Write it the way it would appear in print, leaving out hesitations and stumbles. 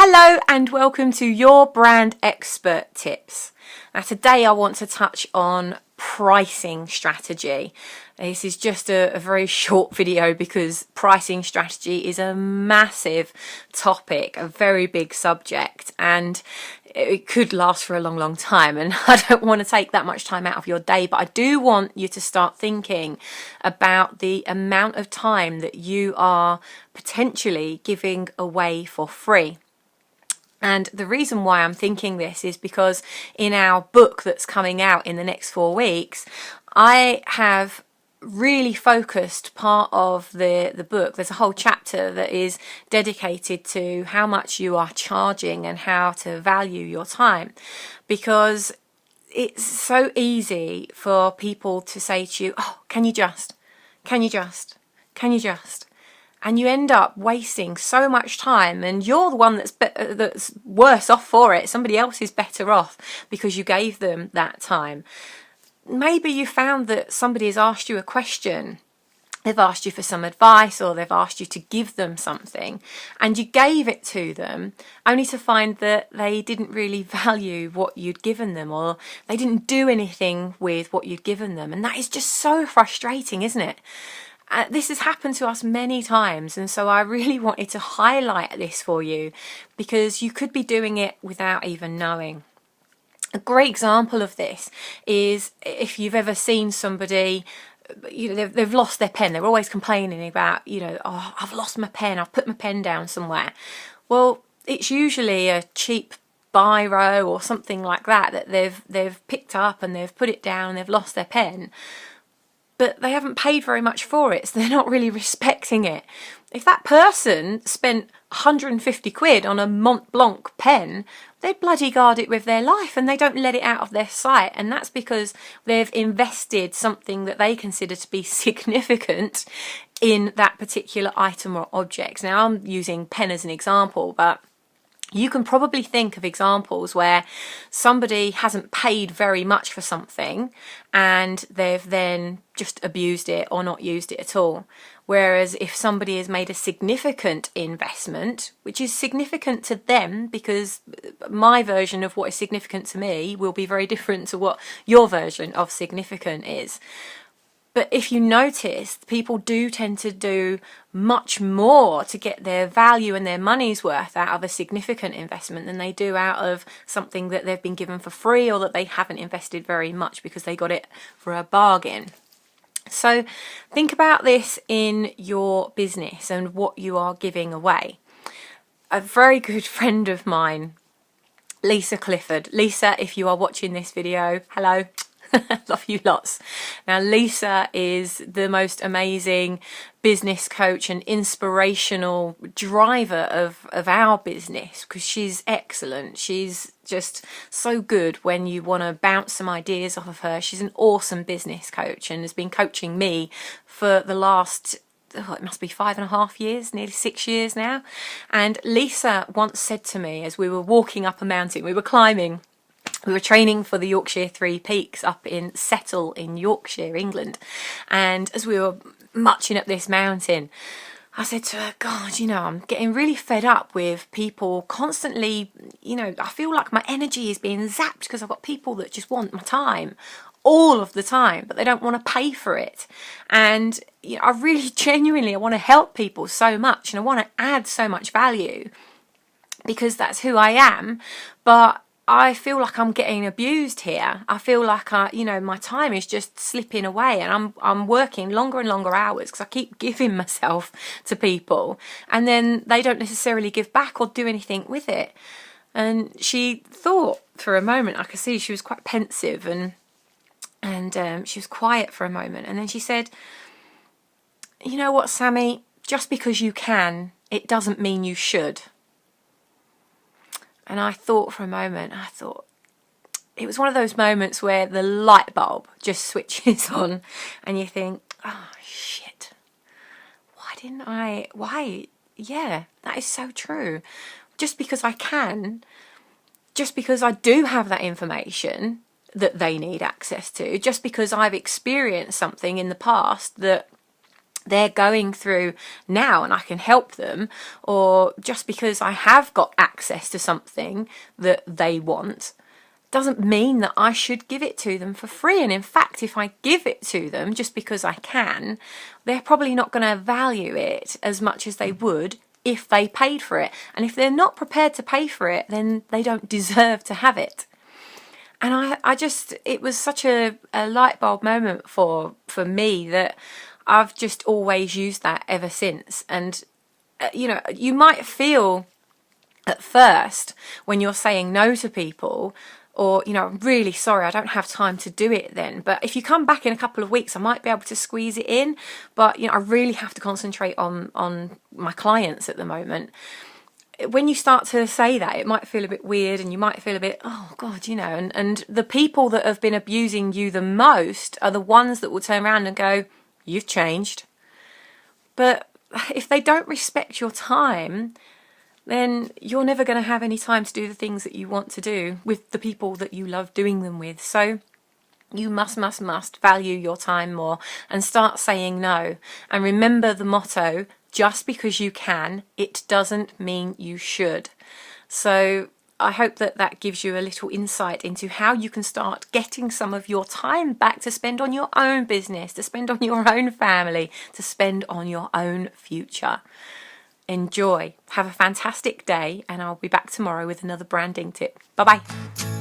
Hello and welcome to Your Brand Expert Tips. Now today I want to touch on pricing strategy. This is just a very short video because pricing strategy is a massive topic, a very big subject, and it could last for a long time, and I don't want to take that much time out of your day, but I do want you to start thinking about the amount of time that you are potentially giving away for free. And the reason why I'm thinking this is because in our book that's coming out in the next 4 weeks, I have really focused part of the book. There's a whole chapter that is dedicated to how much you are charging and how to value your time, because it's so easy for people to say to you, oh, can you just, and you end up wasting so much time, and you're the one that's worse off for it. Somebody else is better off because you gave them that time. Maybe you found that somebody has asked you a question, they've asked you for some advice, or they've asked you to give them something, and you gave it to them only to find that they didn't really value what you'd given them, or they didn't do anything with what you'd given them. And that is just so frustrating, isn't it? This has happened to us many times, and so I really wanted to highlight this for you because you could be doing it without even knowing. A great example of this is if you've ever seen somebody, they've lost their pen. They're always complaining about, oh, I've lost my pen, I've put my pen down somewhere. Well, it's usually a cheap biro or something like that they've picked up and they've put it down and they've lost their pen. But they haven't paid very much for it, so they're not really respecting it. If that person spent 150 quid on a Mont Blanc pen, they bloody guard it with their life and they don't let it out of their sight. And that's because they've invested something that they consider to be significant in that particular item or object. Now, I'm using pen as an example, but you can probably think of examples where somebody hasn't paid very much for something and they've then just abused it or not used it at all. Whereas if somebody has made a significant investment, which is significant to them, because my version of what is significant to me will be very different to what your version of significant is. But if you notice, people do tend to do much more to get their value and their money's worth out of a significant investment than they do out of something that they've been given for free or that they haven't invested very much because they got it for a bargain. So think about this in your business and what you are giving away. A very good friend of mine, Lisa Clifford. Lisa, if you are watching this video, hello. Love you lots. Now, Lisa is the most amazing business coach and inspirational driver of our business because she's excellent. She's just so good when you want to bounce some ideas off of her. She's an awesome business coach and has been coaching me for the last, it must be 5.5 years, nearly 6 years now. And Lisa once said to me as we were walking up a mountain, we were climbing, we were training for the Yorkshire Three Peaks up in Settle in Yorkshire, England. And as we were marching up this mountain, I said to her, God, I'm getting really fed up with people constantly, I feel like my energy is being zapped because I've got people that just want my time all of the time, but they don't want to pay for it. And I really genuinely, I want to help people so much and I want to add so much value because that's who I am. But I feel like I'm getting abused here. I feel like my time is just slipping away, and I'm working longer and longer hours because I keep giving myself to people, and then they don't necessarily give back or do anything with it. And she thought for a moment, I could see she was quite pensive, and she was quiet for a moment, and then she said, "You know what, Sammy? Just because you can, it doesn't mean you should." And I thought for a moment, it was one of those moments where the light bulb just switches on and you think, oh shit, yeah, that is so true. Just because I can, just because I do have that information that they need access to, just because I've experienced something in the past that they're going through now and I can help them, or just because I have got access to something that they want doesn't mean that I should give it to them for free. And in fact, if I give it to them just because I can, they're probably not going to value it as much as they would if they paid for it. And if they're not prepared to pay for it, then they don't deserve to have it. And I just, it was such a light bulb moment for me that I've just always used that ever since. And, you might feel at first when you're saying no to people, or, I'm really sorry, I don't have time to do it then. But if you come back in a couple of weeks, I might be able to squeeze it in. But, I really have to concentrate on my clients at the moment. When you start to say that, it might feel a bit weird and you might feel a bit, oh God, and the people that have been abusing you the most are the ones that will turn around and go, you've changed. But if they don't respect your time, then you're never going to have any time to do the things that you want to do with the people that you love doing them with. So you must value your time more and start saying no. And remember the motto, just because you can, it doesn't mean you should. So I hope that gives you a little insight into how you can start getting some of your time back to spend on your own business, to spend on your own family, to spend on your own future. Enjoy. Have a fantastic day, and I'll be back tomorrow with another branding tip. Bye-bye.